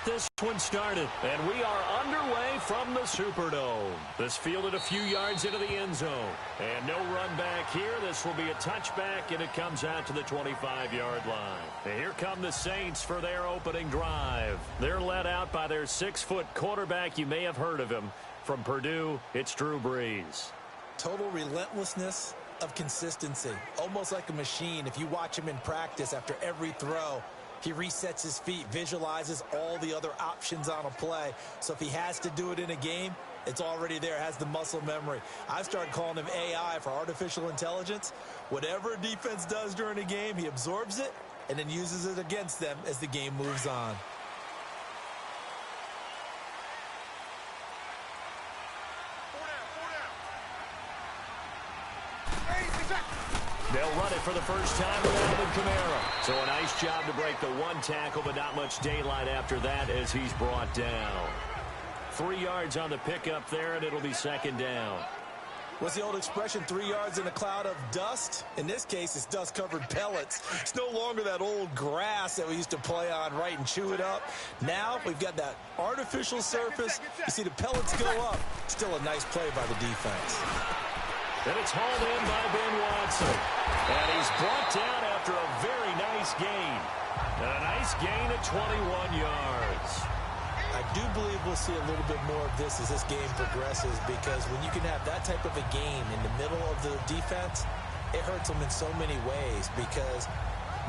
this one started. And we are underway from the Superdome. This fielded a few yards into the end zone. And no run back here. This will be a touchback, and it comes out to the 25-yard line. And here come the Saints for their opening drive. They're led out by their 6-foot quarterback. You may have heard of him. From Purdue, it's Drew Brees. Total relentlessness of consistency. Almost like a machine. If you watch him in practice after every throw, he resets his feet, visualizes all the other options on a play. So if he has to do it in a game, it's already there, has the muscle memory. I've started calling him AI for artificial intelligence. Whatever a defense does during a game, he absorbs it and then uses it against them as the game moves on. They'll run it for the first time with Alvin Kamara. So a nice job to break the one tackle, but not much daylight after that as he's brought down. 3 yards on the pickup there, and it'll be second down. What's the old expression, 3 yards in a cloud of dust? In this case, it's dust-covered pellets. It's no longer that old grass that we used to play on, right, and chew it up. Now we've got that artificial surface. You see the pellets go up. Still a nice play by the defense. And it's hauled in by Ben Watson. And he's brought down after a very nice gain. And a nice gain of 21 yards. I do believe we'll see a little bit more of this as this game progresses, because when you can have that type of a gain in the middle of the defense, it hurts them in so many ways, because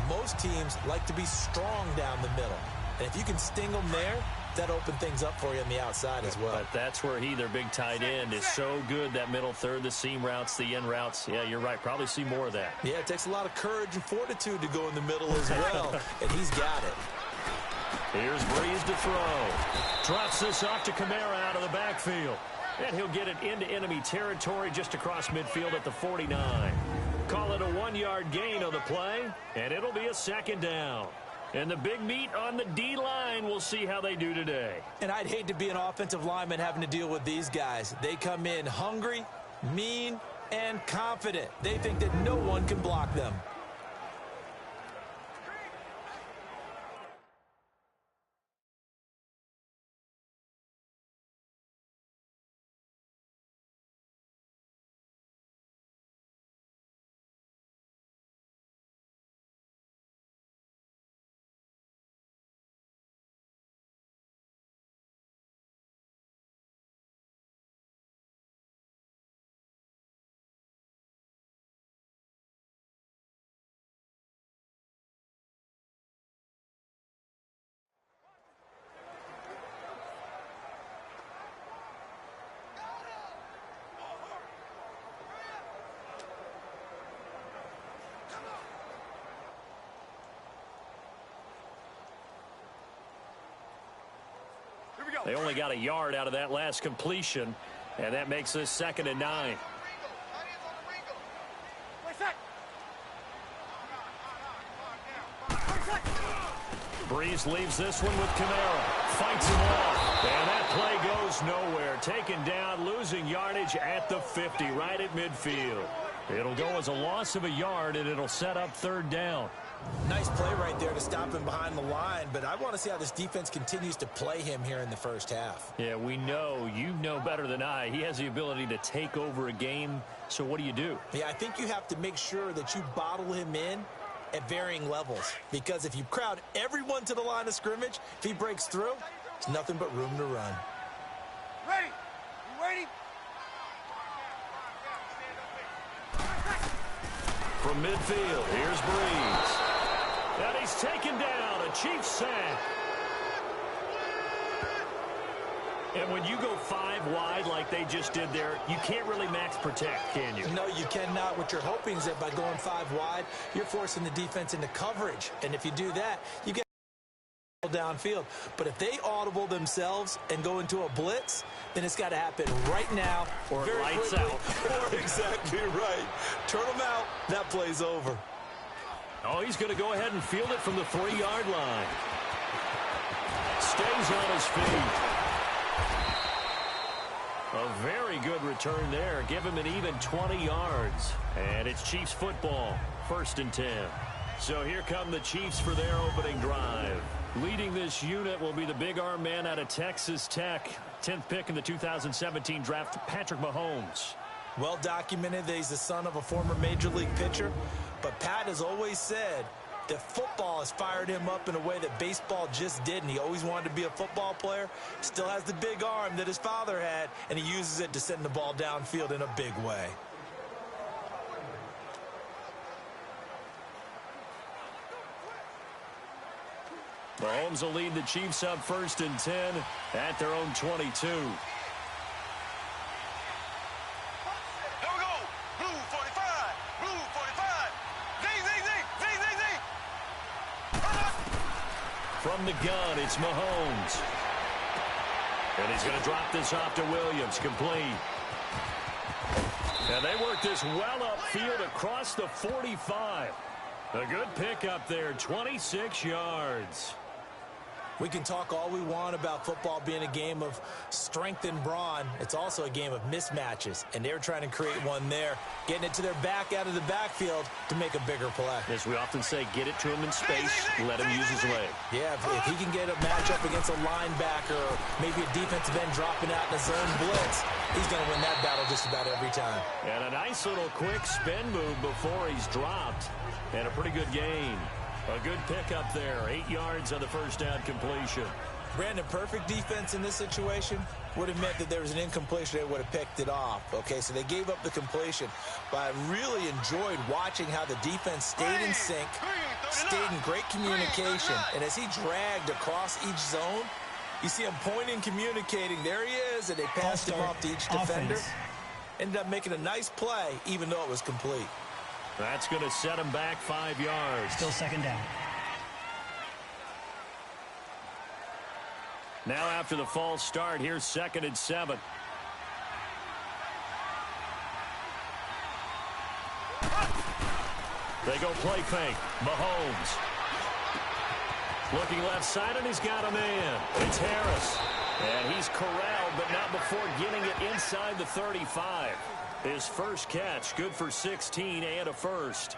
most teams like to be strong down the middle. And if you can sting them there, that open things up for you on the outside as well. But that's where their big tight end, is so good, that middle third, the seam routes, the in routes. Yeah, you're right. Probably see more of that. Yeah, it takes a lot of courage and fortitude to go in the middle as well, and he's got it. Here's Brees to throw. Drops this off to Kamara out of the backfield. And he'll get it into enemy territory just across midfield at the 49. Call it a 1-yard gain on the play, and it'll be a second down. And the big meat on the D-line, we'll see how they do today. And I'd hate to be an offensive lineman having to deal with these guys. They come in hungry, mean, and confident. They think that no one can block them. They only got a yard out of that last completion, and that makes this 2nd and 9. Brees leaves this one with Kamara. Fights him off, and that play goes nowhere. Taken down, losing yardage at the 50, right at midfield. It'll go as a loss of a yard, and it'll set up 3rd down. Nice play right there to stop him behind the line, but I want to see how this defense continues to play him here in the first half. Yeah, we know. You know better than I. He has the ability to take over a game, so what do you do? Yeah, I think you have to make sure that you bottle him in at varying levels, because if you crowd everyone to the line of scrimmage, if he breaks through, it's nothing but room to run. Ready? You ready? From midfield, here's Brees. And he's taken down, a Chiefs sack. And when you go 5 wide like they just did there, you can't really max protect, can you? No, you cannot. What you're hoping is that by going 5 wide, you're forcing the defense into coverage. And if you do that, you get downfield. But if they audible themselves and go into a blitz, then it's got to happen right now. Or lights out. Or exactly right. Turn them out. That play's over. Oh, he's going to go ahead and field it from the 3-yard line. Stays on his feet. A very good return there. Give him an even 20 yards. And it's Chiefs football. 1st and 10. So here come the Chiefs for their opening drive. Leading this unit will be the big arm man out of Texas Tech. 10th pick in the 2017 draft, Patrick Mahomes. Well documented that he's the son of a former Major League pitcher. But Pat has always said that football has fired him up in a way that baseball just didn't. He always wanted to be a football player. Still has the big arm that his father had, and he uses it to send the ball downfield in a big way. Mahomes will lead the Chiefs up 1st and 10 at their own 22. From the gun, it's Mahomes. And he's going to drop this off to Williams, complete. And they work this well upfield across the 45. A good pickup there, 26 yards. We can talk all we want about football being a game of strength and brawn. It's also a game of mismatches, and they're trying to create one there, getting it to their back out of the backfield to make a bigger play. As we often say, get it to him in space, let him use his leg. Yeah, if he can get a matchup against a linebacker or maybe a defensive end dropping out in a zone blitz, he's going to win that battle just about every time. And a nice little quick spin move before he's dropped, and a pretty good gain. A good pickup there, 8 yards on the first down completion. Brandon, perfect defense in this situation would have meant that there was an incompletion. They would have picked it off. Okay, so they gave up the completion. But I really enjoyed watching how the defense stayed in sync, stayed in great communication. And as he dragged across each zone, you see him pointing, communicating. There he is, and they passed him off to each defender. Ended up making a nice play, even though it was complete. That's going to set him back 5 yards. Still 2nd down. Now after the false start, here's 2nd and 7. They go play fake. Mahomes. Looking left side, and he's got a man. It's Harris. And he's corralled, but not before getting it inside the 35. His first catch, good for 16 and a first.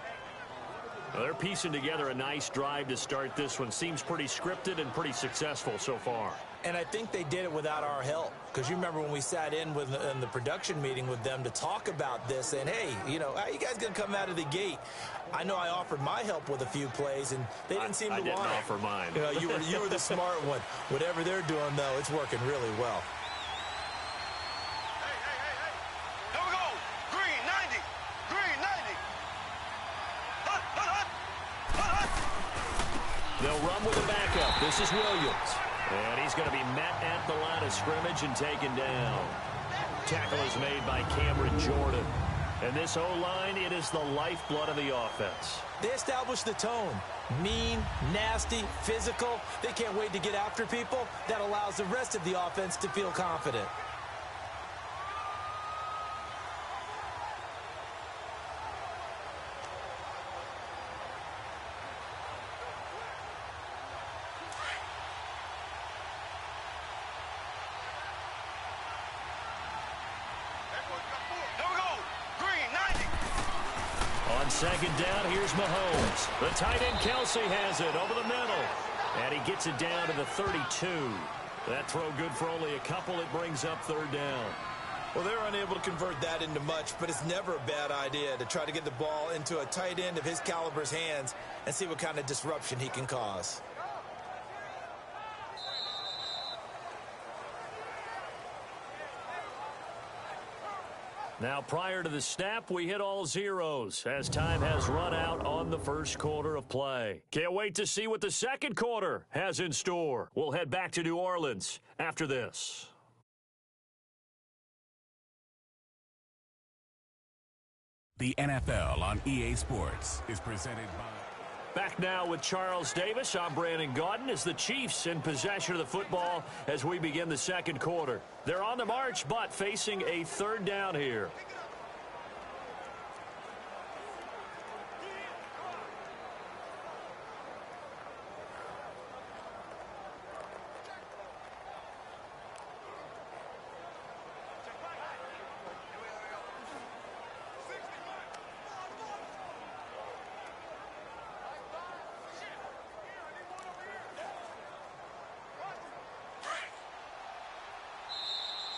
Well, they're piecing together a nice drive to start this one. Seems pretty scripted and pretty successful so far. And I think they did it without our help. Because you remember when we sat in the production meeting with them to talk about this, and hey, you know, how you guys going to come out of the gate? I know I offered my help with a few plays, and they didn't seem to want it. I didn't offer mine. You know, you were the smart one. Whatever they're doing, though, it's working really well. They'll run with a backup. This is Williams. And he's going to be met at the line of scrimmage and taken down. Tackle is made by Cameron Jordan. And this O-line, it is the lifeblood of the offense. They establish the tone. Mean, nasty, physical. They can't wait to get after people. That allows the rest of the offense to feel confident. On 2nd down, here's Mahomes. The tight end Kelsey has it over the middle. And he gets it down to the 32. That throw good for only a couple. It brings up 3rd down. Well, they're unable to convert that into much, but it's never a bad idea to try to get the ball into a tight end of his caliber's hands and see what kind of disruption he can cause. Now, prior to the snap, we hit all zeros as time has run out on the first quarter of play. Can't wait to see what the second quarter has in store. We'll head back to New Orleans after this. The NFL on EA Sports is presented by... Back now with Charles Davis. I'm Brandon Gaudin as the Chiefs in possession of the football as we begin the second quarter. They're on the march, but facing a 3rd down here.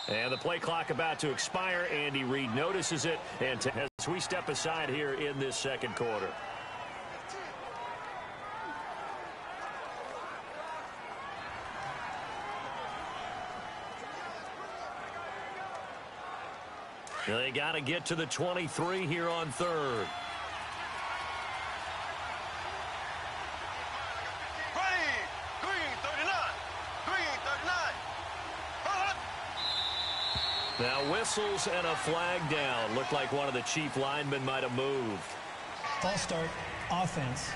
And the play clock about to expire. Andy Reid notices it. And as we step aside here in this second quarter. They got to get to the 23 here on third. Now whistles and a flag down. Looked like one of the chief linemen might have moved. False start, offense.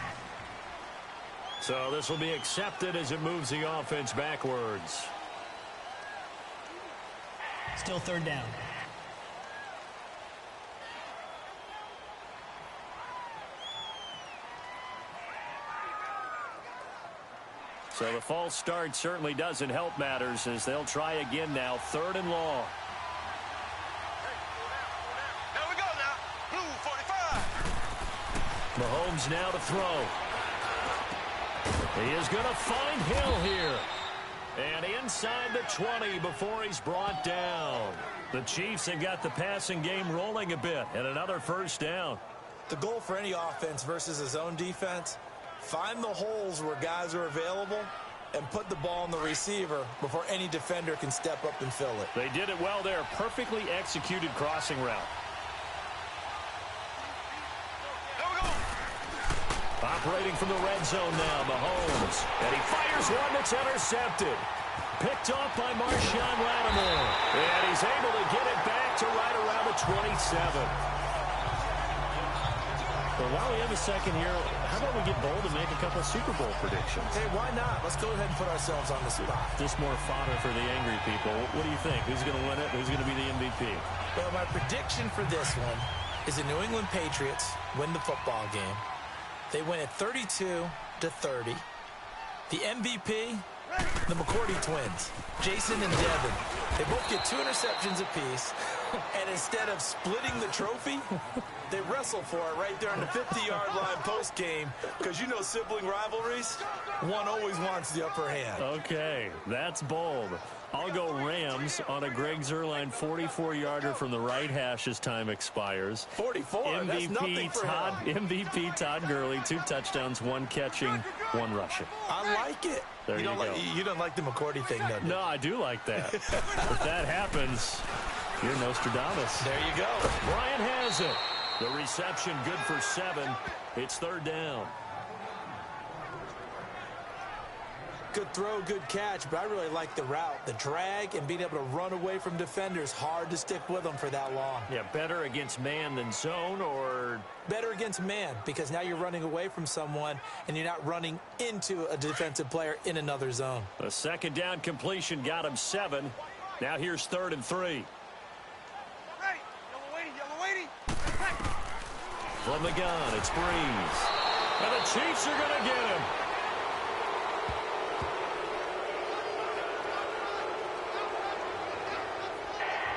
So this will be accepted as it moves the offense backwards. Still third down. So the false start certainly doesn't help matters as they'll try again now. Third and long. There we go now. Blue 45. Mahomes now to throw. He is going to find Hill here. And inside the 20 before he's brought down. The Chiefs have got the passing game rolling a bit. And another first down. The goal for any offense versus a zone defense, find the holes where guys are available and put the ball on the receiver before any defender can step up and fill it. They did it well there. Perfectly executed crossing route. There we go. Operating from the red zone now, Mahomes. And he fires one that's intercepted. Picked off by Marshawn Lattimore. And he's able to get it back to right around the 27. Well, while we have a second here, how about we get bold and make a couple Super Bowl predictions? Hey, why not? Let's go ahead and put ourselves on the spot. Just more fodder for the angry people. What do you think? Who's going to win it? Who's going to be the MVP? Well, my prediction for this one is the New England Patriots win the football game. They win it 32-30. The MVP, the McCourty twins, Jason and Devin. They both get 2 interceptions apiece. And instead of splitting the trophy, they wrestle for it right there on the 50-yard line post-game. Because you know sibling rivalries, one always wants the upper hand. Okay, that's bold. I'll go Rams on a Greg Zuerlein 44-yarder from the right hash as time expires. 44, that's nothing for him. MVP Todd Gurley, 2 touchdowns, 1 catching, 1 rushing. I like it. There you go. You don't like the McCourty thing, though, do you? No, I do like that. If that happens, you're Nostradamus. There you go. Bryant has it. The reception good for 7. It's third down. Good throw, good catch, but I really like the route. The drag and being able to run away from defenders. Hard to stick with them for that long. Yeah, better against man than zone, or? Better against man, because now you're running away from someone and you're not running into a defensive player in another zone. The second down completion got him 7. Now here's 3rd and 3. Ready. Yellow waiting. From the gun, it's Breeze. And the Chiefs are going to get him.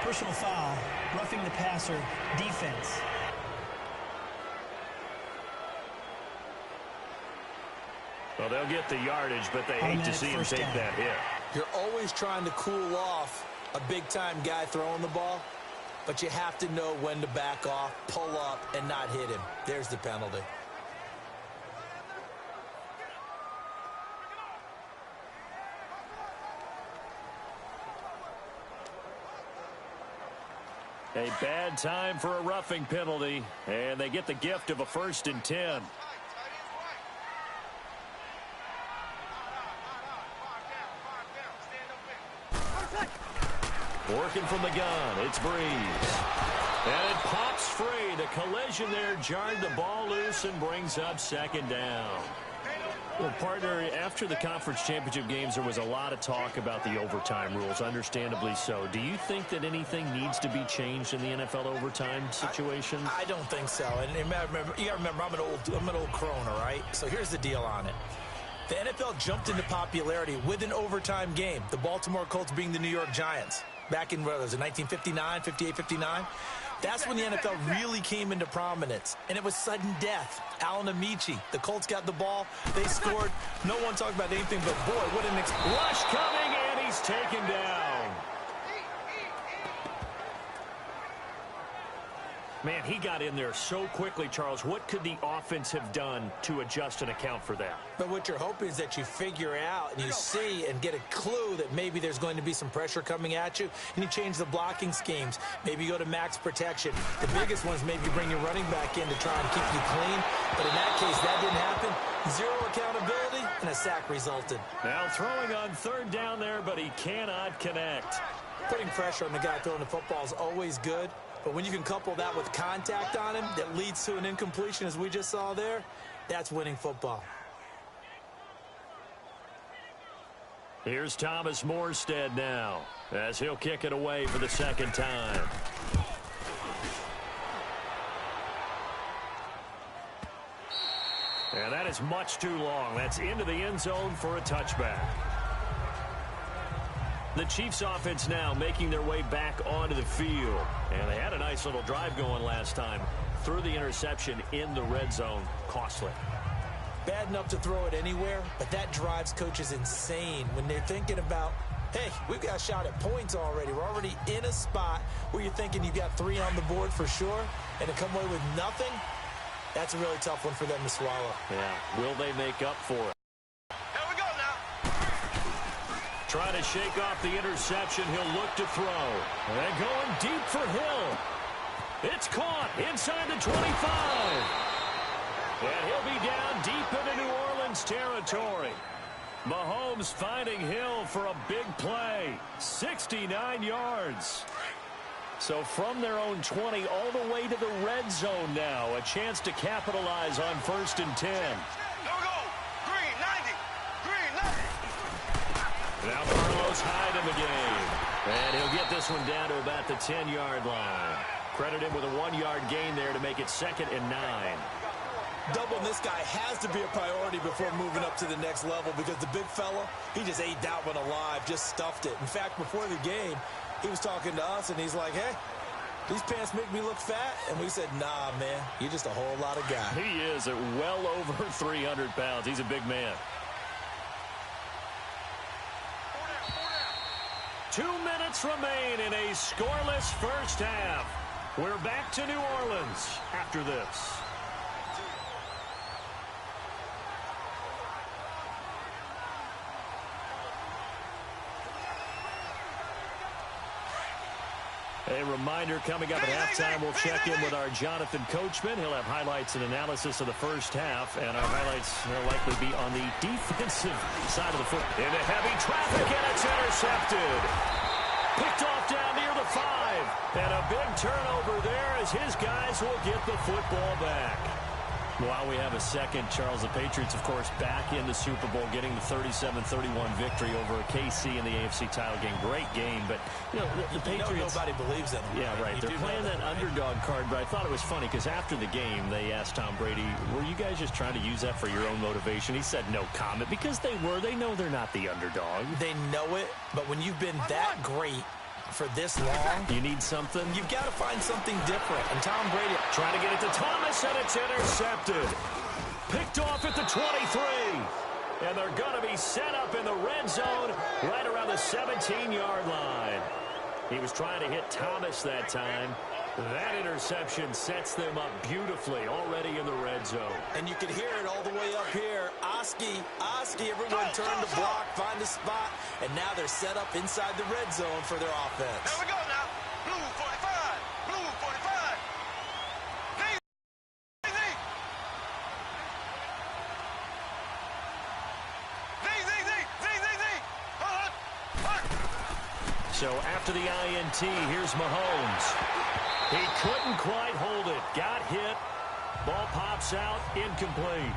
Personal foul, roughing the passer, defense. Well, they'll get the yardage, but they hate to see him take that hit. You're always trying to cool off a big-time guy throwing the ball, but you have to know when to back off, pull up, and not hit him. There's the penalty. A bad time for a roughing penalty, and they get the gift of a 1st and 10. Working from the gun, it's Breeze. And it pops free. The collision there jarred the ball loose and brings up 2nd down. Well, partner, after the conference championship games, there was a lot of talk about the overtime rules, understandably so. Do you think that anything needs to be changed in the NFL overtime situation? I don't think so. And you got to remember, I'm an old crone, all right? So here's the deal on it. The NFL jumped into popularity with an overtime game, the Baltimore Colts being the New York Giants. Back in, what was it, 1959, 58, 59? That's when the NFL really came into prominence, and it was sudden death. Alan Amici, the Colts got the ball, they scored. No one talked about anything but, boy, what an rush coming, and he's taken down. Man, he got in there so quickly, Charles. What could the offense have done to adjust and account for that? But what you're hoping is that you figure out and you see and get a clue that maybe there's going to be some pressure coming at you, and you change the blocking schemes. Maybe you go to max protection. The biggest ones, maybe you bring your running back in to try and keep you clean. But in that case, that didn't happen. Zero accountability, and a sack resulted. Now throwing on third down there, but he cannot connect. Putting pressure on the guy throwing the football is always good. But when you can couple that with contact on him that leads to an incompletion, as we just saw there, that's winning football. Here's Thomas Morstead now, as he'll kick it away for the second time. And that is much too long. That's into the end zone for a touchback. The Chiefs offense now making their way back onto the field. And they had a nice little drive going last time. Threw the interception in the red zone. Costly. Bad enough to throw it anywhere, but that drives coaches insane when they're thinking about, hey, we've got a shot at points already. We're already in a spot where you're thinking you've got 3 on the board for sure, and to come away with nothing, that's a really tough one for them to swallow. Yeah, will they make up for it? Trying to shake off the interception. He'll look to throw. And going deep for Hill. It's caught inside the 25. And he'll be down deep into New Orleans territory. Mahomes finding Hill for a big play. 69 yards. So from their own 20 all the way to the red zone now. A chance to capitalize on 1st and 10. Now Carlos Hyde in the game. And he'll get this one down to about the 10-yard line. Credit him with a 1-yard gain there to make it 2nd and 9. Doubling this guy has to be a priority before moving up to the next level because the big fella, he just ate that one alive, just stuffed it. In fact, before the game, he was talking to us, and he's like, hey, these pants make me look fat. And we said, nah, man, you're just a whole lot of guy. He is at well over 300 pounds. He's a big man. 2 minutes remain in a scoreless first half. We're back to New Orleans after this. A reminder coming up at halftime, we'll check in with our Jonathan Coachman. He'll have highlights and analysis of the first half, and our highlights will likely be on the defensive side of the foot. Into heavy traffic, and it's intercepted. Picked off down near the 5, and a big turnover there as his guys will get the football back. While we have a second, Charles, the Patriots, of course, back in the Super Bowl, getting the 37-31 victory over KC in the AFC title game. Great game, but, you know, the Patriots... nobody believes in them. Yeah, right. They're playing that underdog card, but I thought it was funny because after the game, they asked Tom Brady, were you guys just trying to use that for your own motivation? He said no comment because they were. They know they're not the underdog. They know it, but when you've been that great for this long, you need something. You've got to find something different. And Tom Brady trying to get it to Thomas, and it's intercepted. Picked off at the 23. And they're going to be set up in the red zone right around the 17-yard line. He was trying to hit Thomas that time. That interception sets them up beautifully already in the red zone. And you can hear it all the way up here. Oski, everyone turned to block, find a spot, and now they're set up inside the red zone for their offense. There we go now. Blue 45. Blue 45. So after the INT, here's Mahomes. He couldn't quite hold it. Got hit. Ball pops out. Incomplete.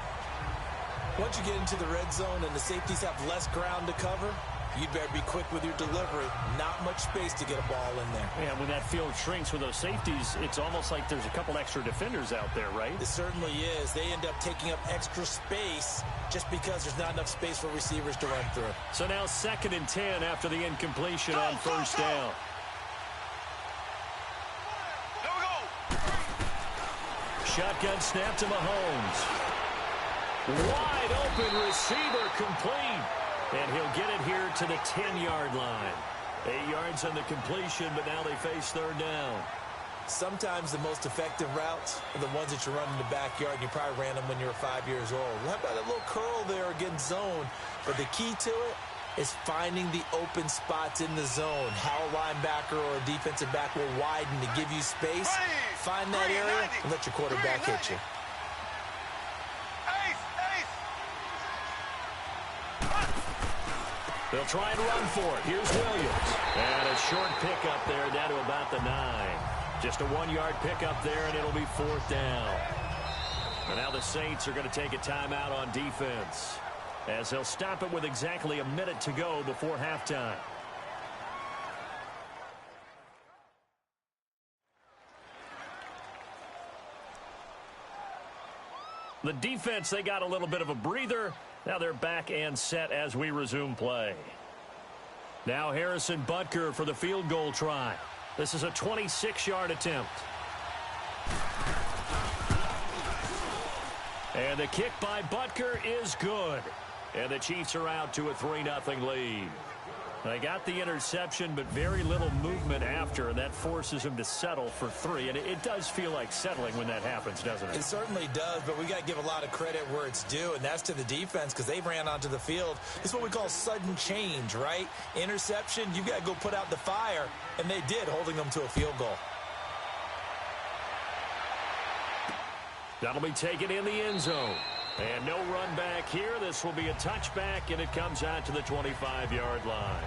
Once you get into the red zone and the safeties have less ground to cover, you'd better be quick with your delivery. Not much space to get a ball in there. Yeah, when that field shrinks with those safeties, it's almost like there's a couple extra defenders out there, right? It certainly is. They end up taking up extra space just because there's not enough space for receivers to run through. So now 2nd and 10 after the incompletion on first down. Shotgun snap to Mahomes. Wide open receiver complete. And he'll get it here to the 10-yard line. 8 yards on the completion, but now they face third down. Sometimes the most effective routes are the ones that you run in the backyard, and you probably ran them when you were 5 years old. How about that little curl there against zone? But the key to it is finding the open spots in the zone. How a linebacker or a defensive back will widen to give you space. Find that area and let your quarterback hit you. They'll try and run for it. Here's Williams. And a short pickup there down to about the 9. Just a 1-yard pickup there, and it'll be 4th down. And now the Saints are going to take a timeout on defense, as they'll stop it with exactly a minute to go before halftime. The defense, they got a little bit of a breather. Now they're back and set as we resume play. Now Harrison Butker for the field goal try. This is a 26-yard attempt. And the kick by Butker is good. And the Chiefs are out to a 3-0 lead. They got the interception, but very little movement after, and that forces them to settle for 3. And it does feel like settling when that happens, doesn't it? It certainly does, but we got to give a lot of credit where it's due, and that's to the defense, because they ran onto the field. It's what we call sudden change, right? Interception, you got to go put out the fire, and they did, holding them to a field goal. That'll be taken in the end zone. And no run back here. This will be a touchback, and it comes out to the 25-yard line.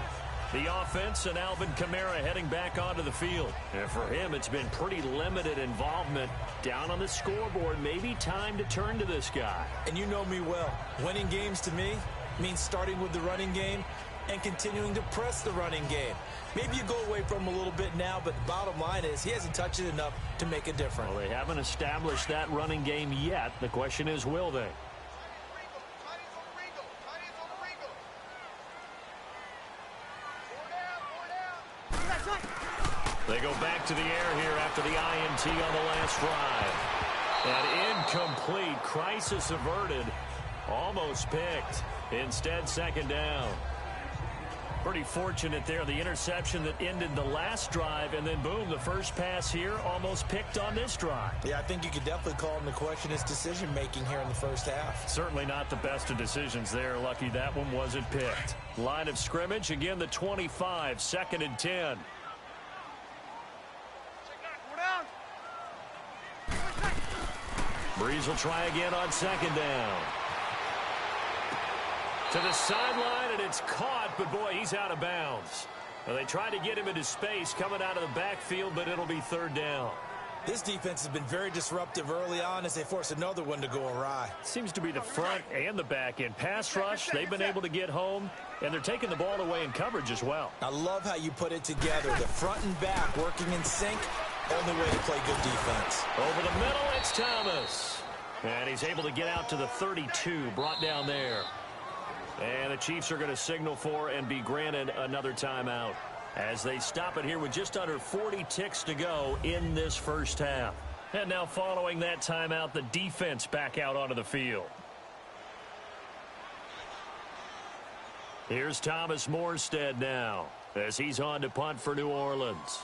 The offense and Alvin Kamara heading back onto the field. And for him, it's been pretty limited involvement. Down on the scoreboard, maybe time to turn to this guy. And you know me well. Winning games to me means starting with the running game and continuing to press the running game. Maybe you go away from him a little bit now, but the bottom line is he hasn't touched it enough to make a difference. Well, they haven't established that running game yet. The question is, will they? They go back to the air here after the INT on the last drive. And incomplete. Crisis averted. Almost picked. Instead, 2nd down. Pretty fortunate there. The interception that ended the last drive, and then boom, the first pass here almost picked on this drive. Yeah, I think you could definitely call him to question his decision-making here in the first half. Certainly not the best of decisions there. Lucky that one wasn't picked. Line of scrimmage, again the 25, 2nd and 10. Breeze will try again on 2nd down. To the sideline, and it's caught, but boy, he's out of bounds. Well, they tried to get him into space coming out of the backfield, but it'll be 3rd down. This defense has been very disruptive early on as they force another one to go awry. Seems to be the front and the back end. Pass rush, they've been able to get home, and they're taking the ball away in coverage as well. I love how you put it together. The front and back working in sync. Only way to play good defense. Over the middle, it's Thomas. And he's able to get out to the 32, brought down there. And the Chiefs are going to signal for and be granted another timeout as they stop it here with just under 40 ticks to go in this first half. And now following that timeout, the defense back out onto the field. Here's Thomas Morstead now as he's on to punt for New Orleans.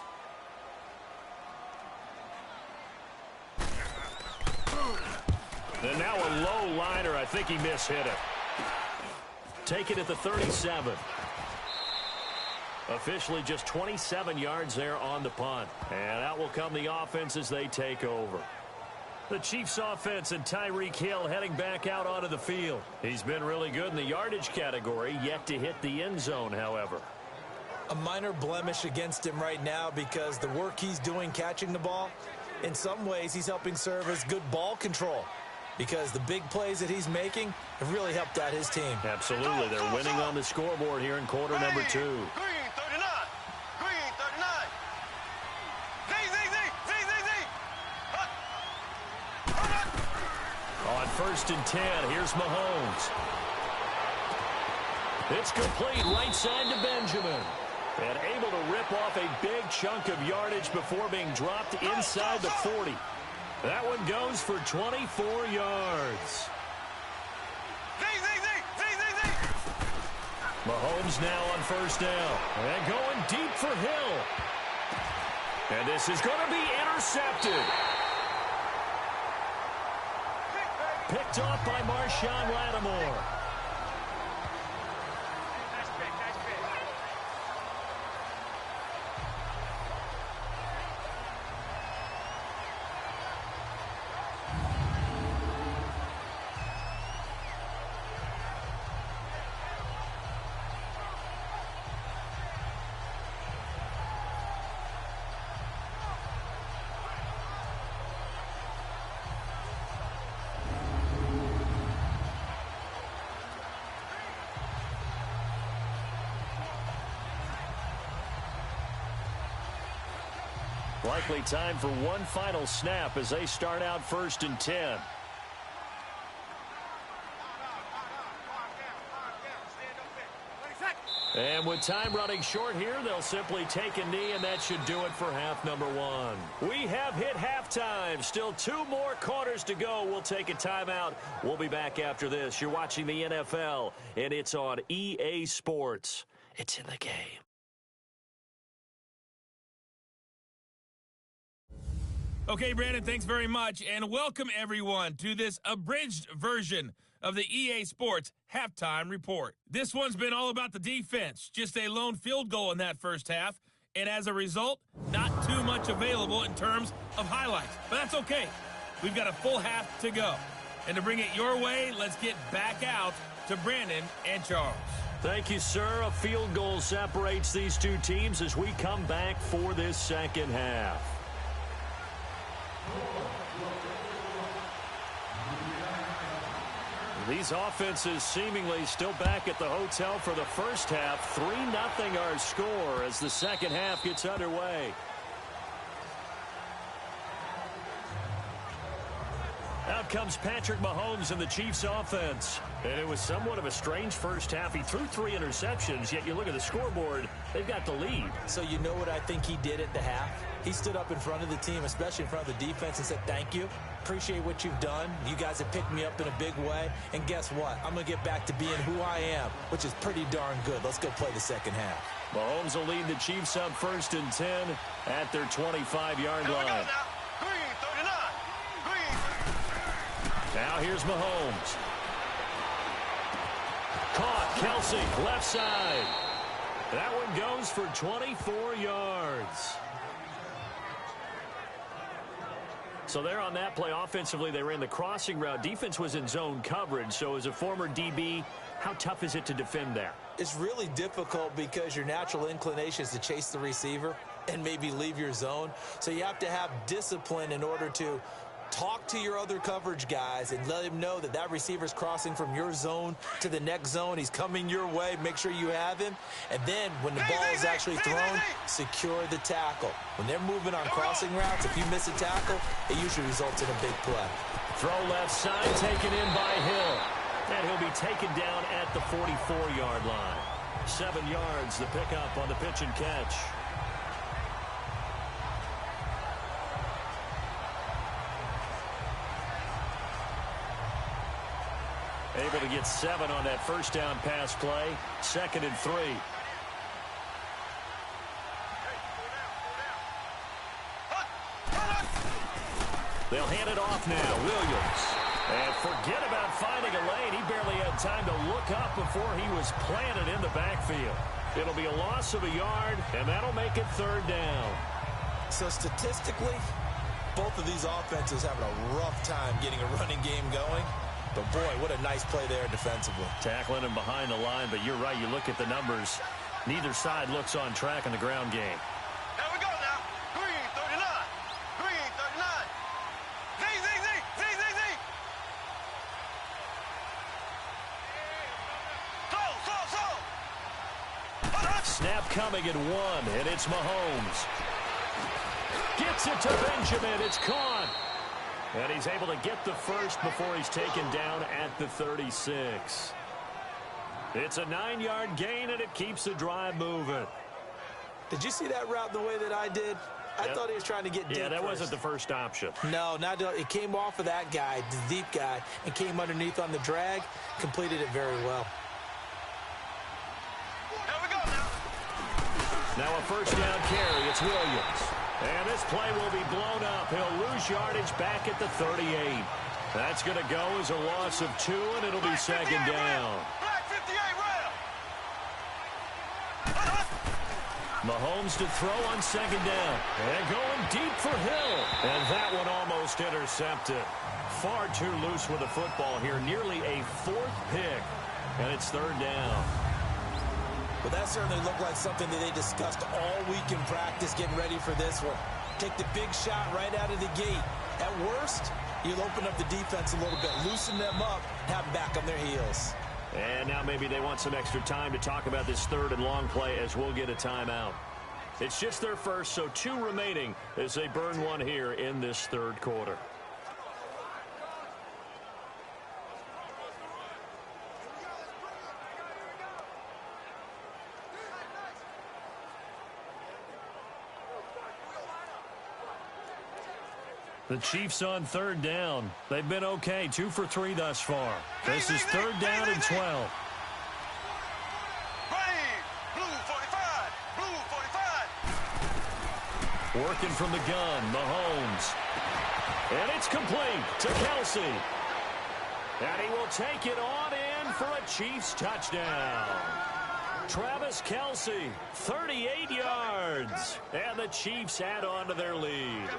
And now a low liner. I think he mishit it. Take it at the 37. Officially just 27 yards there on the punt. And out will come the offense as they take over. The Chiefs offense and Tyreek Hill heading back out onto the field. He's been really good in the yardage category, yet to hit the end zone, however. A minor blemish against him right now because the work he's doing catching the ball, in some ways he's helping serve as good ball control. Because the big plays that he's making have really helped out his team. Absolutely. They're winning on the scoreboard here in quarter number 2. Green 39. Green 39. On 1st and 10, here's Mahomes. It's complete right side to Benjamin. And able to rip off a big chunk of yardage before being dropped inside the 40. That one goes for 24 yards. Mahomes now on 1st down. And going deep for Hill. And this is going to be intercepted. Picked off by Marshawn Lattimore. Likely time for one final snap as they start out 1st and 10. And with time running short here, they'll simply take a knee, and that should do it for half number 1. We have hit halftime. Still 2 more quarters to go. We'll take a timeout. We'll be back after this. You're watching the NFL, and it's on EA Sports. It's in the game. Okay, Brandon, thanks very much, and welcome everyone to this abridged version of the EA Sports Halftime Report. This one's been all about the defense, just a lone field goal in that first half, and as a result, not too much available in terms of highlights. But that's okay. We've got a full half to go. And to bring it your way, let's get back out to Brandon and Charles. Thank you, sir. A field goal separates these two teams as we come back for this second half. These offenses seemingly still back at the hotel for the first half. 3-0 our score as the second half gets underway. Out comes Patrick Mahomes and the Chiefs offense. And it was somewhat of a strange first half. He threw 3 interceptions, yet you look at the scoreboard, they've got the lead. So you know what I think he did at the half? He stood up in front of the team, especially in front of the defense, and said, thank you. Appreciate what you've done. You guys have picked me up in a big way. And guess what? I'm going to get back to being who I am, which is pretty darn good. Let's go play the second half. Mahomes will lead the Chiefs up 1st and 10 at their 25-yard line. Now here's Mahomes. Caught. Kelsey, left side. That one goes for 24 yards. So there on that play, offensively, they ran the crossing route. Defense was in zone coverage. So as a former DB, how tough is it to defend there? It's really difficult because your natural inclination is to chase the receiver and maybe leave your zone. So you have to have discipline in order to talk to your other coverage guys and let him know that that receiver's crossing from your zone to the next zone. He's coming your way. Make sure you have him. And then when the ball is actually thrown, secure the tackle. When they're moving on crossing routes, if you miss a tackle, it usually results in a big play. Throw left side, taken in by Hill. And he'll be taken down at the 44-yard line. 7 yards, the pickup on the pitch and catch. Able to get 7 on that first down pass play. 2nd and 3. They'll hand it off now. Williams. And forget about finding a lane. He barely had time to look up before he was planted in the backfield. It'll be a loss of a yard, and that'll make it 3rd down. So statistically, both of these offenses having a rough time getting a running game going. But, boy, what a nice play there defensively. Tackling him behind the line, but you're right. You look at the numbers. Neither side looks on track in the ground game. Here we go now. Green 39. Green 39. Z. Slow. Snap coming at 1, and it's Mahomes. Gets it to Benjamin. It's caught. And he's able to get the first before he's taken down at the 36. It's a 9-yard gain, and it keeps the drive moving. Did you see that route the way that I did? I thought he was trying to get deep. Yeah, that first. wasn't the first option. No, not it came off of that guy, the deep guy, and came underneath on the drag. Completed it very well. Here we go now. Now a first down carry. It's Williams. And this play will be blown up. He'll lose yardage back at the 38. That's going to go as a loss of 2, and it'll be second down. Mahomes to throw on second down. And going deep for Hill. And that one almost intercepted. Far too loose with the football here. Nearly a 4th pick. And it's third down. Well, that certainly looked like something that they discussed all week in practice getting ready for this one. Take the big shot right out of the gate. At worst, you'll open up the defense a little bit, loosen them up, have them back on their heels. And now maybe they want some extra time to talk about this third and long play as we'll get a timeout. It's just their first, so 2 remaining as they burn one here in this third quarter. The Chiefs on third down. They've been okay, 2 for 3 thus far. This is third down and 12. Working from the gun, Mahomes. And it's complete to Kelsey. And he will take it on in for a Chiefs touchdown. Travis Kelsey, 38 yards. And the Chiefs add on to their lead.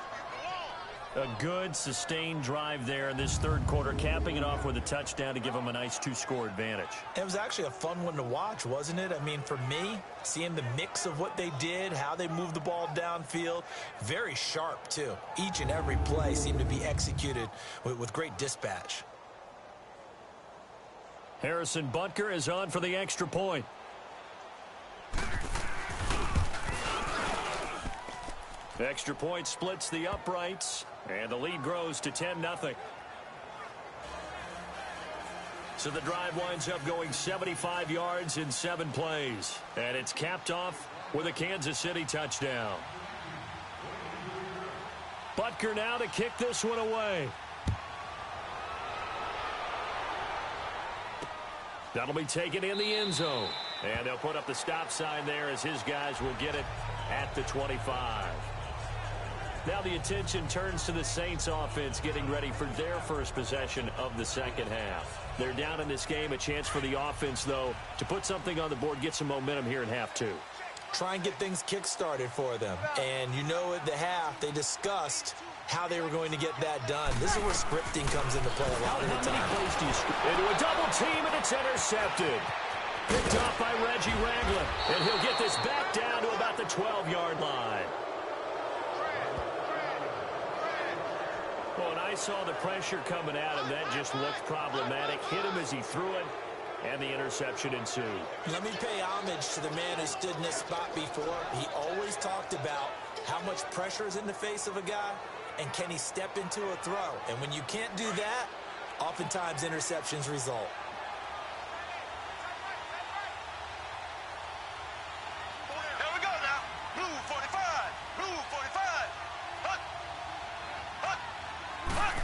A good, sustained drive there in this third quarter, capping it off with a touchdown to give them a nice 2-score advantage. It was actually a fun one to watch, wasn't it? I mean, for me, seeing the mix of what they did, how they moved the ball downfield, very sharp, too. Each and every play seemed to be executed with great dispatch. Harrison Butker is on for the extra point. Extra point splits the uprights, and the lead grows to 10-0. So the drive winds up going 75 yards in 7 plays, and it's capped off with a Kansas City touchdown. Butker now to kick this one away. That'll be taken in the end zone, and they'll put up the stop sign there as his guys will get it at the 25. Now the attention turns to the Saints offense getting ready for their first possession of the second half. They're down in this game. A chance for the offense, though, to put something on the board, get some momentum here in half 2. Try and get things kick-started for them. And you know at the half, they discussed how they were going to get that done. This is where scripting comes into play a lot of the time. How many plays do you script? Into a double team, and it's intercepted. Picked off by Reggie Ragland. And he'll get this back down to about the 12-yard line. Well, and I saw the pressure coming at him. That just looked problematic. Hit him as he threw it, and the interception ensued. Let me pay homage to the man who stood in this spot before. He always talked about how much pressure is in the face of a guy, and can he step into a throw. And when you can't do that, oftentimes interceptions result. Here we go now. Blue 45. Blue 45. Huck. Huck. Huck.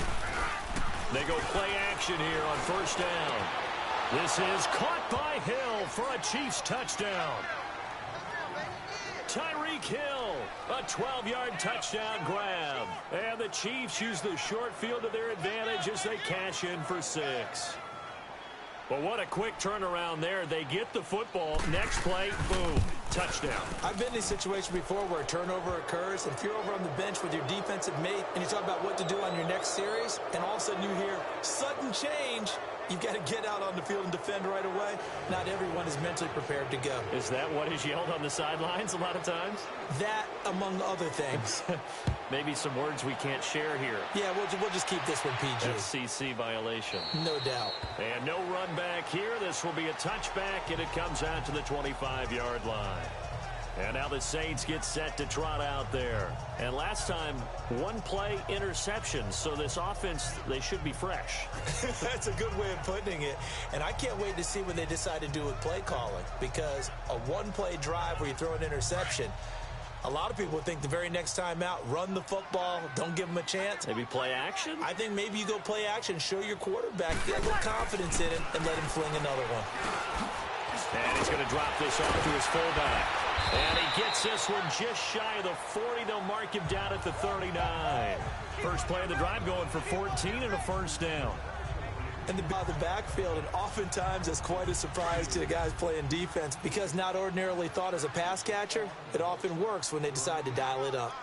They go play action here on first down. This is caught by Hill for a Chiefs touchdown. Tyreek Hill, a 12-yard touchdown grab. And the Chiefs use the short field to their advantage as they cash in for 6. But what a quick turnaround there. They get the football. Next play, boom, touchdown. I've been in a situation before where a turnover occurs, and if you're over on the bench with your defensive mate and you talk about what to do on your next series, and all of a sudden you hear sudden change, you've got to get out on the field and defend right away. Not everyone is mentally prepared to go. Is that what is yelled on the sidelines a lot of times? That, among other things. Maybe some words we can't share here. Yeah, we'll just keep this one PG. FCC violation. No doubt. And no run back here. This will be a touchback, and it comes out to the 25-yard line. And now the Saints get set to trot out there. And last time, one play interception. So this offense, they should be fresh. That's a good way of putting it. And I can't wait to see what they decide to do with play calling. Because a one-play drive where you throw an interception, a lot of people think the very next time out, run the football, don't give them a chance. Maybe play action? I think maybe you go play action, show your quarterback, get a little confidence in him, and let him fling another one. And he's going to drop this off to his fullback. And he gets this one just shy of the 40. They'll mark him down at the 39. First play of the drive going for 14 and a first down. And the backfield, and oftentimes it's quite a surprise to the guys playing defense because not ordinarily thought as a pass catcher, it often works when they decide to dial it up.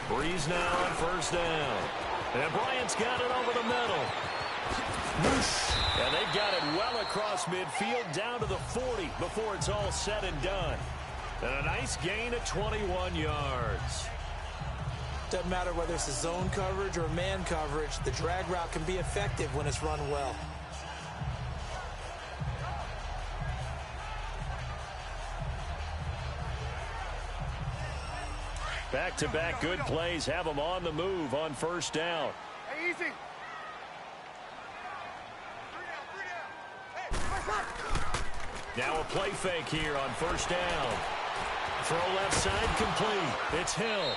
Breeze now on first down. And Bryant's got it over the middle. And they've got it well across midfield down to the 40 before it's all said and done. And a nice gain of 21 yards. Doesn't matter whether it's a zone coverage or man coverage, the drag route can be effective when it's run well. Back-to-back good plays have them on the move on first down. Hey, easy. Now a play fake here on first down. Throw left side complete. It's Hill.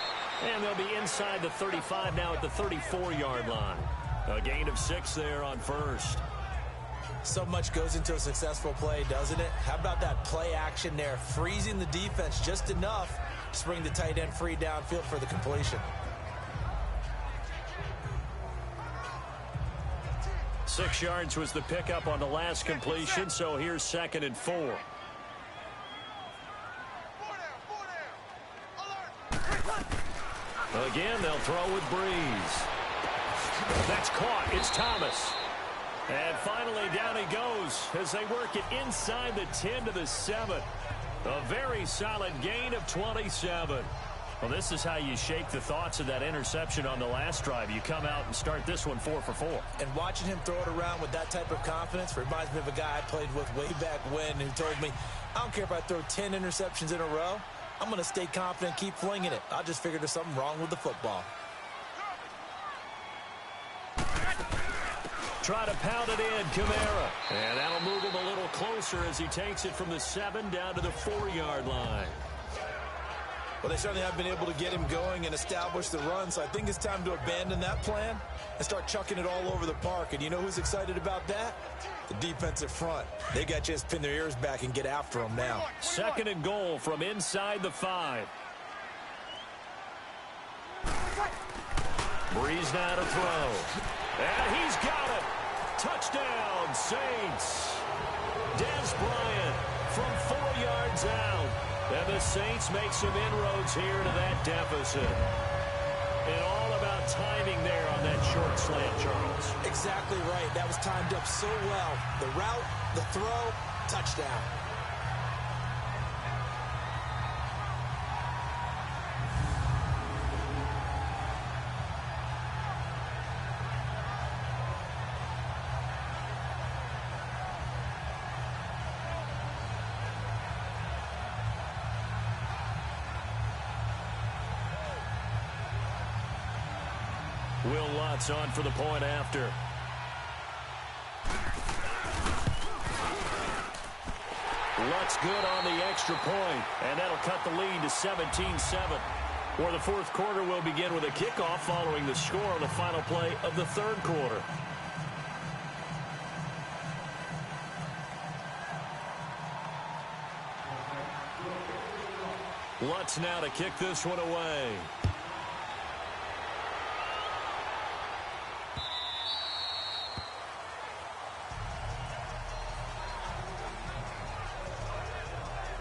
And they'll be inside the 35 now at the 34-yard line. A gain of 6 there on first. So much goes into a successful play, doesn't it? How about that play action there, freezing the defense just enough to bring the tight end free downfield for the completion. 6 yards was the pickup on the last completion, so here's 2nd and 4. Again, they'll throw with Breeze. That's caught. It's Thomas. And finally, down he goes as they work it inside the 10 to the 7. A very solid gain of 27. Well, this is how you shake the thoughts of that interception on the last drive. You come out and start this one 4 for 4. And watching him throw it around with that type of confidence reminds me of a guy I played with way back when who told me, I don't care if I throw 10 interceptions in a row. I'm going to stay confident, keep flinging it. I just figured there's something wrong with the football. Try to pound it in, Kamara. And that'll move him a little closer as he takes it from the 7 down to the 4-yard line. Well, they certainly have been able to get him going and establish the run, so I think it's time to abandon that plan and start chucking it all over the park. And you know who's excited about that? The defensive front. They got to just pin their ears back and get after them now. 2nd and goal from inside the 5. Breeze now to throw. And he's got it. Touchdown, Saints. Dez Bryant from 4 yards out. And the Saints make some inroads here to that deficit. And all about timing there on that short slant, Charles. Exactly right. That was timed up so well. The route, the throw, touchdown. Will Lutz on for the point after. Lutz good on the extra point, and that'll cut the lead to 17-7. Or the fourth quarter will begin with a kickoff following the score on the final play of the third quarter. Lutz now to kick this one away.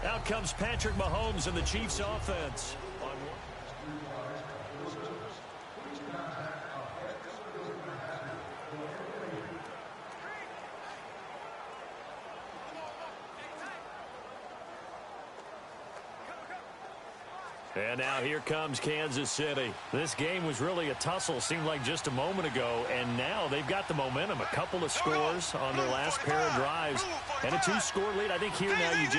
Out comes Patrick Mahomes and the Chiefs offense. And now here comes Kansas City. This game was really a tussle, seemed like just a moment ago, and now they've got the momentum. A couple of scores on their last pair of drives, and a 2-score lead. I think here now you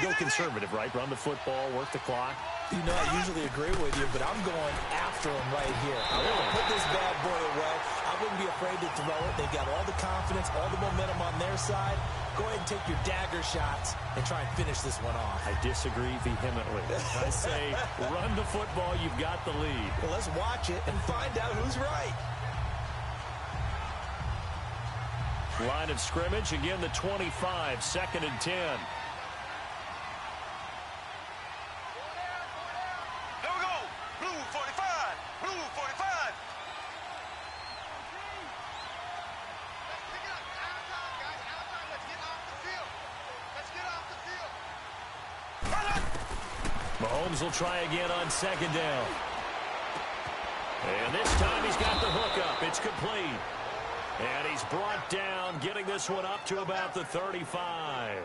go conservative, right? Run the football, work the clock. You know, I usually agree with you, but I'm going after him right here. I want to put this bad boy away. I wouldn't be afraid to throw it. They've got all the confidence, all the momentum on their side. Go ahead and take your dagger shots and try and finish this one off. I disagree vehemently. I say run the football. You've got the lead. Well, let's watch it and find out who's right. Line of scrimmage, again the 25, 2nd and 10. Mahomes will try again on second down. And this time he's got the hook up. It's complete. And he's brought down, getting this one up to about the 35.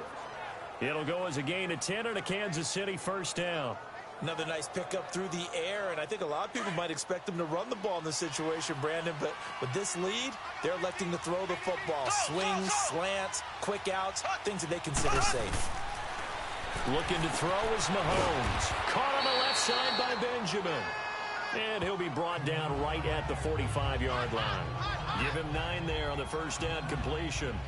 It'll go as a gain of 10 and a Kansas City first down. Another nice pickup through the air, and I think a lot of people might expect them to run the ball in this situation, Brandon, but with this lead, they're electing to throw the football. Swings, slants, quick outs, things that they consider safe. Looking to throw is Mahomes. Caught on the left side by Benjamin. And he'll be brought down right at the 45-yard line. Give him 9 there on the first down completion.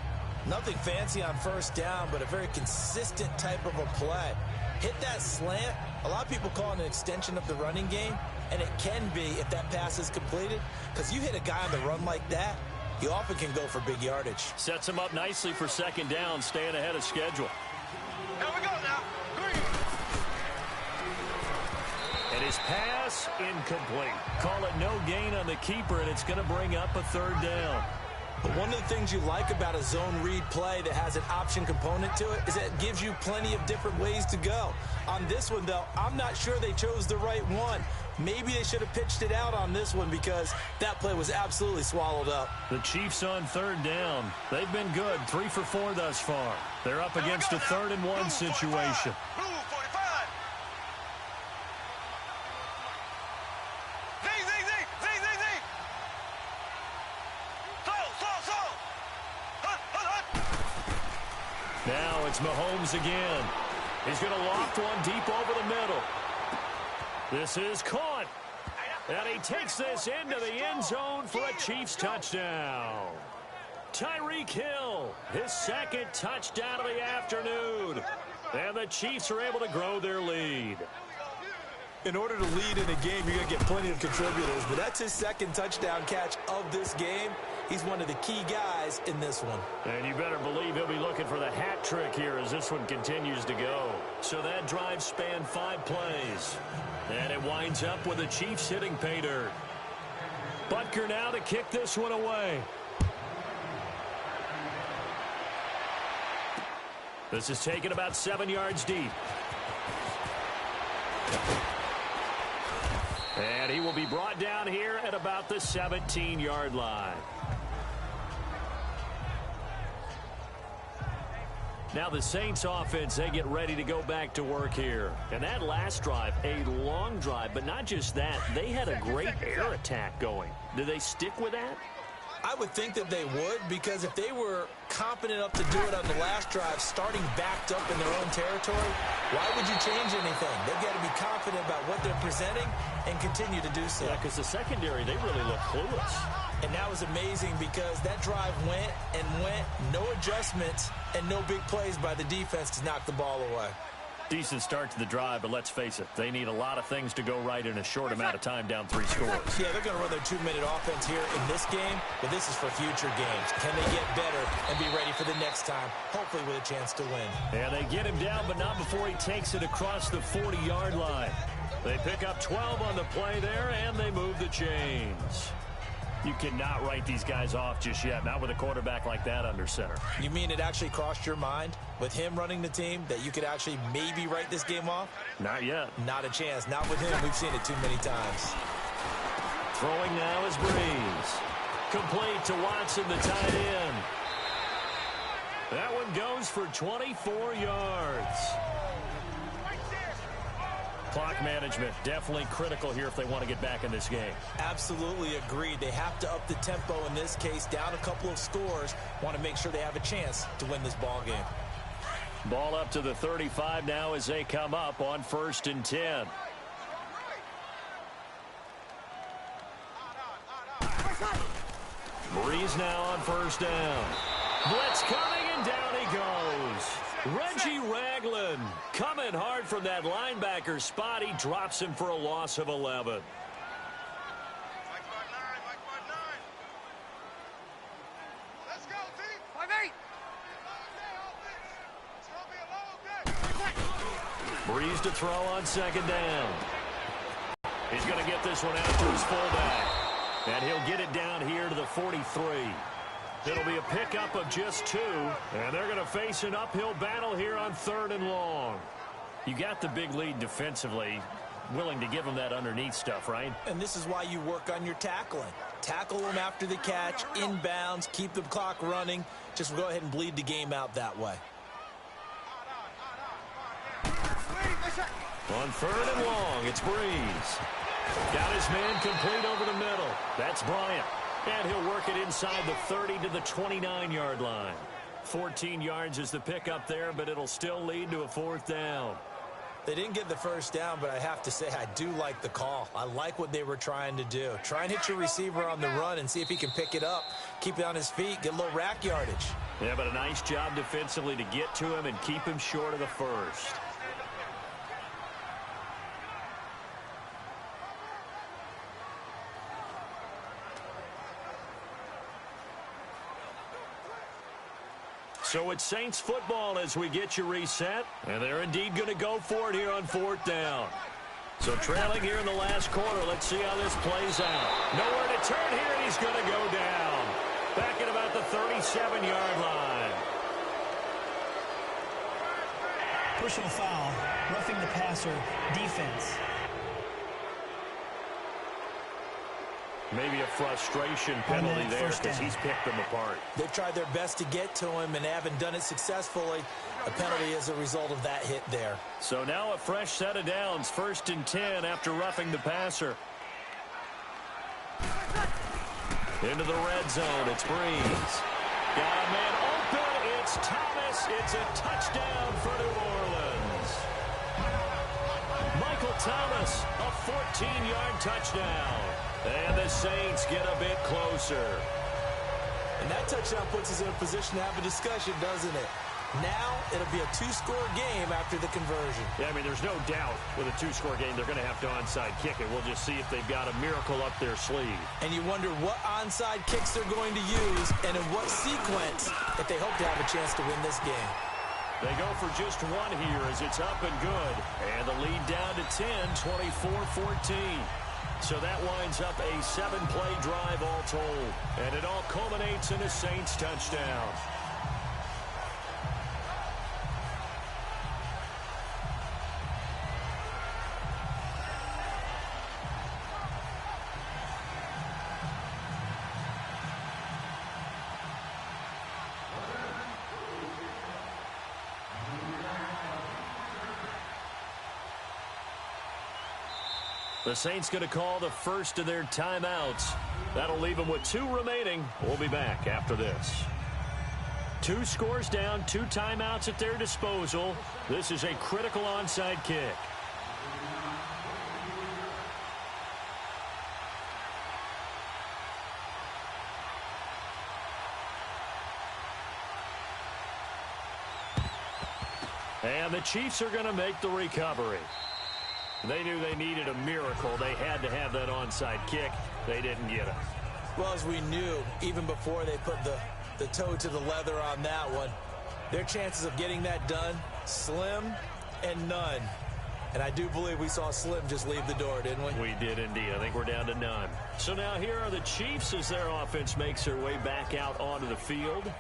Nothing fancy on first down, but a very consistent type of a play. Hit that slant. A lot of people call it an extension of the running game, and it can be if that pass is completed, because you hit a guy on the run like that, he often can go for big yardage. Sets him up nicely for second down, staying ahead of schedule. Here we go now. Green. And his pass incomplete. Call it no gain on the keeper, and it's going to bring up a third down. But one of the things you like about a zone read play that has an option component to it is that it gives you plenty of different ways to go. On this one, though, I'm not sure they chose the right one. Maybe they should have pitched it out on this one because that play was absolutely swallowed up. The Chiefs on third down. They've been good, 3 for 4 thus far. They're up against a 3rd and 1 situation. Blue 45. Now it's Mahomes again. He's going to loft one deep over the middle. This is caught. And he takes this into the end zone for a Chiefs touchdown. Tyreek Hill, his 2nd touchdown of the afternoon. And the Chiefs are able to grow their lead. In order to lead in a game, you're going to get plenty of contributors, but that's his 2nd touchdown catch of this game. He's one of the key guys in this one. And you better believe he'll be looking for the hat trick here as this one continues to go. So that drive spanned 5 plays. And it winds up with the Chiefs hitting pay dirt. Butker now to kick this one away. This is taken about 7 yards deep. And he will be brought down here at about the 17-yard line. Now the Saints offense, they get ready to go back to work here. And that last drive, a long drive, but not just that. They had a great air attack going. Do they stick with that? I would think that they would, because if they were competent enough to do it on the last drive, starting backed up in their own territory, why would you change anything? They've got to be confident about what they're presenting and continue to do so. Yeah, because the secondary, they really look clueless. And that was amazing because that drive went and went, no adjustments and no big plays by the defense to knock the ball away. Decent start to the drive, but let's face it, they need a lot of things to go right in a short amount of time down 3 scores. Yeah, they're going to run their 2-minute offense here in this game, but this is for future games. Can they get better and be ready for the next time, hopefully with a chance to win? And they get him down, but not before he takes it across the 40-yard line. They pick up 12 on the play there, and they move the chains. You cannot write these guys off just yet, not with a quarterback like that under center. You mean it actually crossed your mind with him running the team that you could actually maybe write this game off? Not yet. Not a chance. Not with him. We've seen it too many times. Throwing now is Breeze. Complete to Watson, the tight end. That one goes for 24 yards. Clock management, definitely critical here if they want to get back in this game. Absolutely agreed. They have to up the tempo in this case, down a couple of scores. Want to make sure they have a chance to win this ball game. Ball up to the 35 now as they come up on 1st and 10. Breeze now on 1st down. Blitz coming, and down he goes. Reggie Ragland coming hard from that linebacker spot. He drops him for a loss of 11. Let's go, team. 5-8. It's gonna be a long day. Breeze to throw on 2nd down. He's going to get this one out to his fullback. And he'll get it down here to the 43. It'll be a pickup of just 2. And they're going to face an uphill battle here on 3rd and long. You got the big lead defensively, willing to give them that underneath stuff, right? And this is why you work on your tackling. Tackle them after the catch, inbounds, keep the clock running. Just go ahead and bleed the game out that way. On 3rd and long, it's Breeze. Got his man complete over the middle. That's Bryant. And he'll work it inside the 30 to the 29-yard line. 14 yards is the pickup there, but it'll still lead to a 4th down. They didn't get the first down, but I have to say I do like the call. I like what they were trying to do. Try and hit your receiver on the run and see if he can pick it up, keep it on his feet, get a little rack yardage. Yeah, but a nice job defensively to get to him and keep him short of the first. So it's Saints football as we get you reset. And they're indeed going to go for it here on 4th down. So trailing here in the last quarter. Let's see how this plays out. Nowhere to turn here, and he's going to go down. Back at about the 37-yard line. Personal foul, roughing the passer, defense. Maybe a frustration penalty there because he's picked them apart. They've tried their best to get to him and haven't done it successfully. A penalty as a result of that hit there. So now a fresh set of downs. 1st and 10 after roughing the passer. Into the red zone. It's Breeze. Got a man open. It's Thomas. It's a touchdown for New Orleans. Michael Thomas, a 14-yard touchdown. And the Saints get a bit closer. And that touchdown puts us in a position to have a discussion, doesn't it? Now it'll be a 2-score game after the conversion. Yeah, I mean, there's no doubt with a 2-score game they're going to have to onside kick it. We'll just see if they've got a miracle up their sleeve. And you wonder what onside kicks they're going to use and in what sequence if they hope to have a chance to win this game. They go for just one here as it's up and good. And the lead down to 10, 24-14. So that winds up a 7-play drive all told. And it all culminates in a Saints touchdown. The Saints going to call the first of their timeouts. That'll leave them with 2 remaining. We'll be back after this. 2 scores down, 2 timeouts at their disposal. This is a critical onside kick. And the Chiefs are going to make the recovery. They knew they needed a miracle. They had to have that onside kick. They didn't get it. Well, as we knew, even before they put the toe to the leather on that one, their chances of getting that done, slim and none. And I do believe we saw Slim just leave the door, didn't we? We did indeed. I think we're down to none. So now here are the Chiefs as their offense makes their way back out onto the field.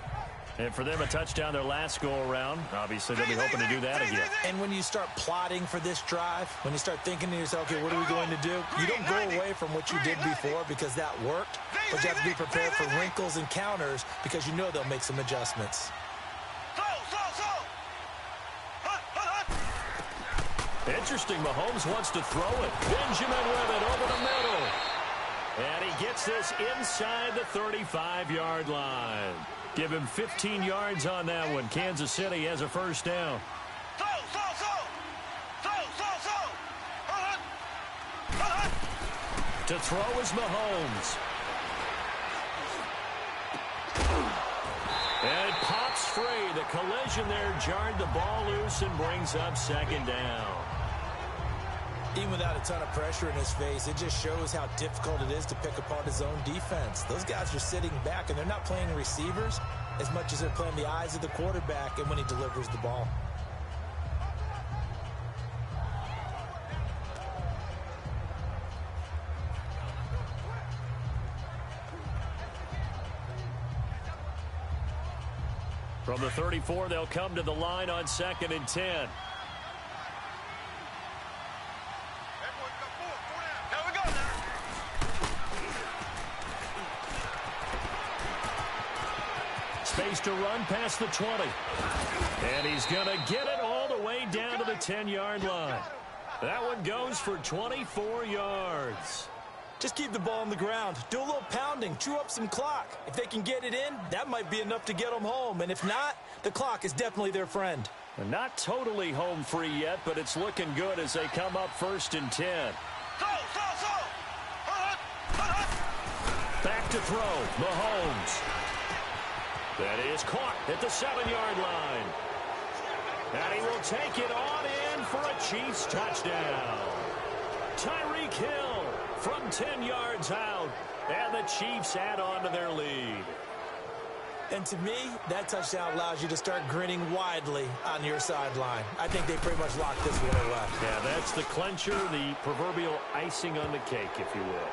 And for them, a touchdown their last go-around. Obviously, they'll be hoping to do that again. And when you start plotting for this drive, when you start thinking to yourself, okay, what are we going to do? You don't go away from what you did before because that worked, but you have to be prepared for wrinkles and counters because you know they'll make some adjustments. Interesting, Mahomes wants to throw it. Benjamin with it over the middle. And he gets this inside the 35-yard line. Give him 15 yards on that one. Kansas City has a first down. To throw is Mahomes. And it pops free. The collision there jarred the ball loose and brings up second down. Even without a ton of pressure in his face, it just shows how difficult it is to pick apart his own defense. Those guys are sitting back, and they're not playing receivers as much as they're playing the eyes of the quarterback and when he delivers the ball. From the 34, they'll come to the line on 2nd and 10. tries to run past the 20. And he's going to get it all the way down to the 10-yard line. That one goes for 24 yards. Just keep the ball on the ground. Do a little pounding. Chew up some clock. If they can get it in, that might be enough to get them home. And if not, the clock is definitely their friend. And not totally home free yet, but it's looking good as they come up 1st and 10. Back to throw. Mahomes. That is caught at the 7-yard line. And he will take it on in for a Chiefs touchdown. Tyreek Hill from 10 yards out. And the Chiefs add on to their lead. And to me, that touchdown allows you to start grinning widely on your sideline. I think they pretty much locked this one away. Yeah, that's the clincher, the proverbial icing on the cake, if you will.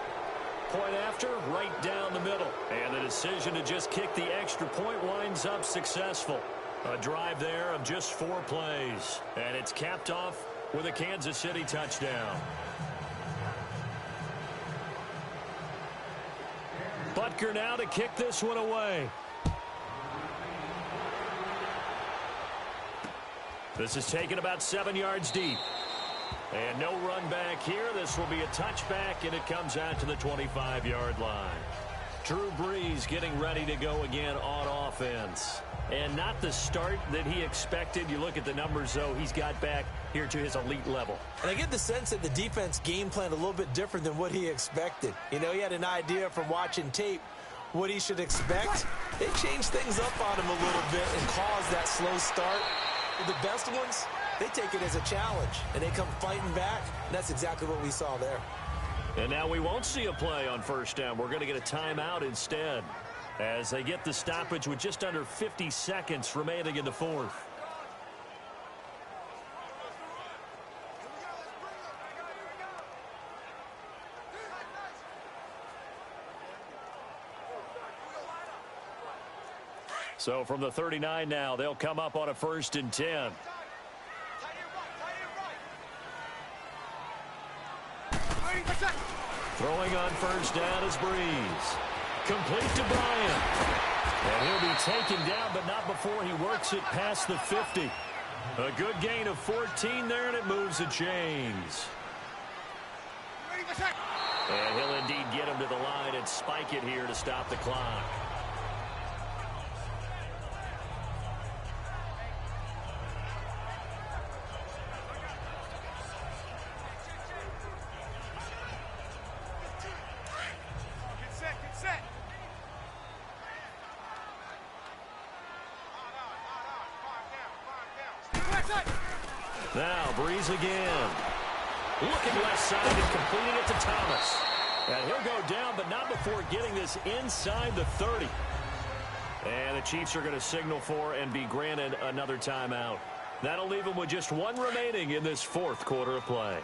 Point after, right down the middle. And the decision to just kick the extra point winds up successful. A drive there of just 4 plays. And it's capped off with a Kansas City touchdown. Butker now to kick this one away. This is taken about 7 yards deep. And no run back here. This will be a touchback, and it comes out to the 25-yard line. Drew Brees getting ready to go again on offense. And not the start that he expected. You look at the numbers, though, he's got back here to his elite level. And I get the sense that the defense game planned a little bit different than what he expected. You know, he had an idea from watching tape what he should expect. They changed things up on him a little bit and caused that slow start. The best ones, they take it as a challenge, and they come fighting back, and that's exactly what we saw there. And now we won't see a play on 1st down. We're going to get a timeout instead as they get the stoppage with just under 50 seconds remaining in the 4th. So from the 39 now, they'll come up on a 1st and 10. Throwing on 1st down is Brees. Complete to Bryant. And he'll be taken down, but not before he works it past the 50. A good gain of 14 there, and it moves the chains. And he'll indeed get him to the line and spike it here to stop the clock. Now, Brees again. Looking left side and completing it to Thomas. And he'll go down, but not before getting this inside the 30. And the Chiefs are going to signal for and be granted another timeout. That'll leave them with just 1 remaining in this 4th quarter of play.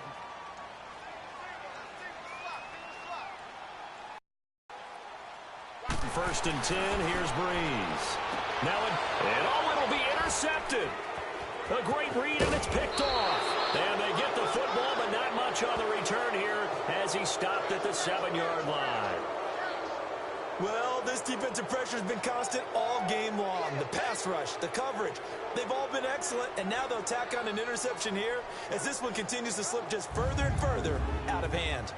First and 10, here's Brees. Now, and it'll be intercepted. A great read, and it's picked off. And they get the football, but not much on the return here as he stopped at the 7-yard line. Well, this defensive pressure has been constant all game long. The pass rush, the coverage, they've all been excellent, and now they'll tack on an interception here as this one continues to slip just further and further out of hand.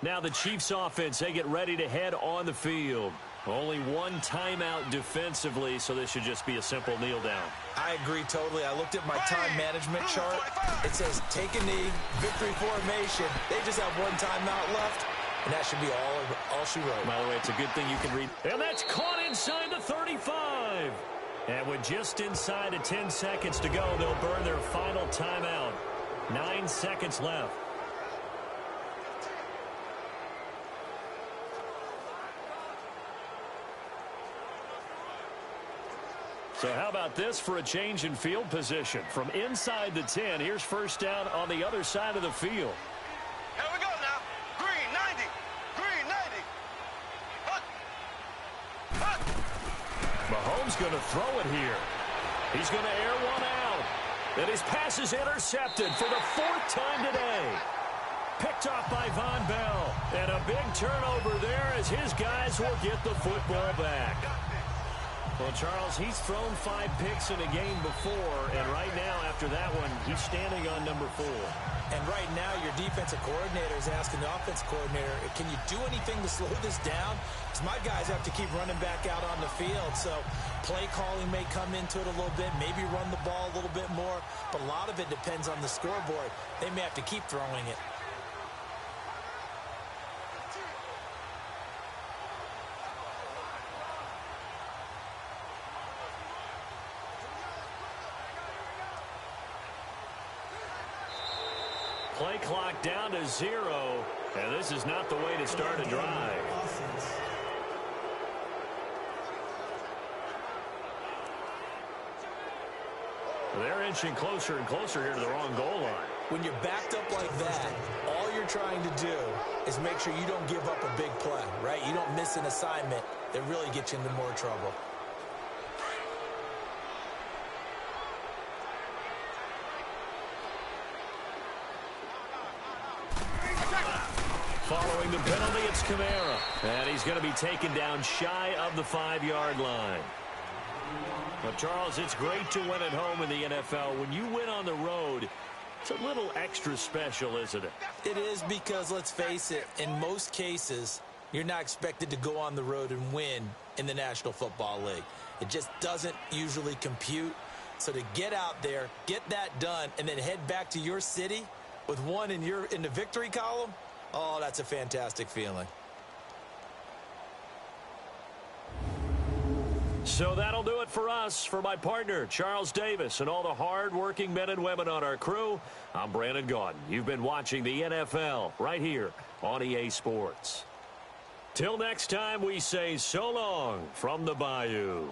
Now the Chiefs offense, they get ready to head on the field. Only 1 timeout defensively, so this should just be a simple kneel down. I agree totally. I looked at my time management chart. It says take a knee, victory formation. They just have 1 timeout left, and that should be all she wrote. By the way, it's a good thing you can read. And that's caught inside the 35. And with just inside of 10 seconds to go, they'll burn their final timeout. 9 seconds left. So how about this for a change in field position? From inside the 10, here's 1st down on the other side of the field. Here we go now. Green 90. Green 90. Hut. Hut. Mahomes going to throw it here. He's going to air one out. And his pass is intercepted for the 4th time today. Picked off by Von Bell. And a big turnover there as his guys will get the football back. Well, Charles, he's thrown 5 picks in a game before, and right now, after that one, he's standing on number 4. And right now, your defensive coordinator is asking the offensive coordinator, can you do anything to slow this down? Because my guys have to keep running back out on the field. So play calling may come into it a little bit, maybe run the ball a little bit more, but a lot of it depends on the scoreboard. They may have to keep throwing it. Play clock down to 0, and this is not the way to start a drive. They're inching closer and closer here to the wrong goal line. When you're backed up like that, all you're trying to do is make sure you don't give up a big play, right? You don't miss an assignment that really gets you into more trouble. Following the penalty, it's Kamara. And he's going to be taken down shy of the 5-yard line. But, Charles, it's great to win at home in the NFL. When you win on the road, it's a little extra special, isn't it? It is because, let's face it, in most cases, you're not expected to go on the road and win in the National Football League. It just doesn't usually compute. So to get out there, get that done, and then head back to your city with one in the victory column, oh, that's a fantastic feeling. So that'll do it for us. For my partner, Charles Davis, and all the hard-working men and women on our crew, I'm Brandon Gaudin. You've been watching the NFL right here on EA Sports. Till next time, we say so long from the Bayou.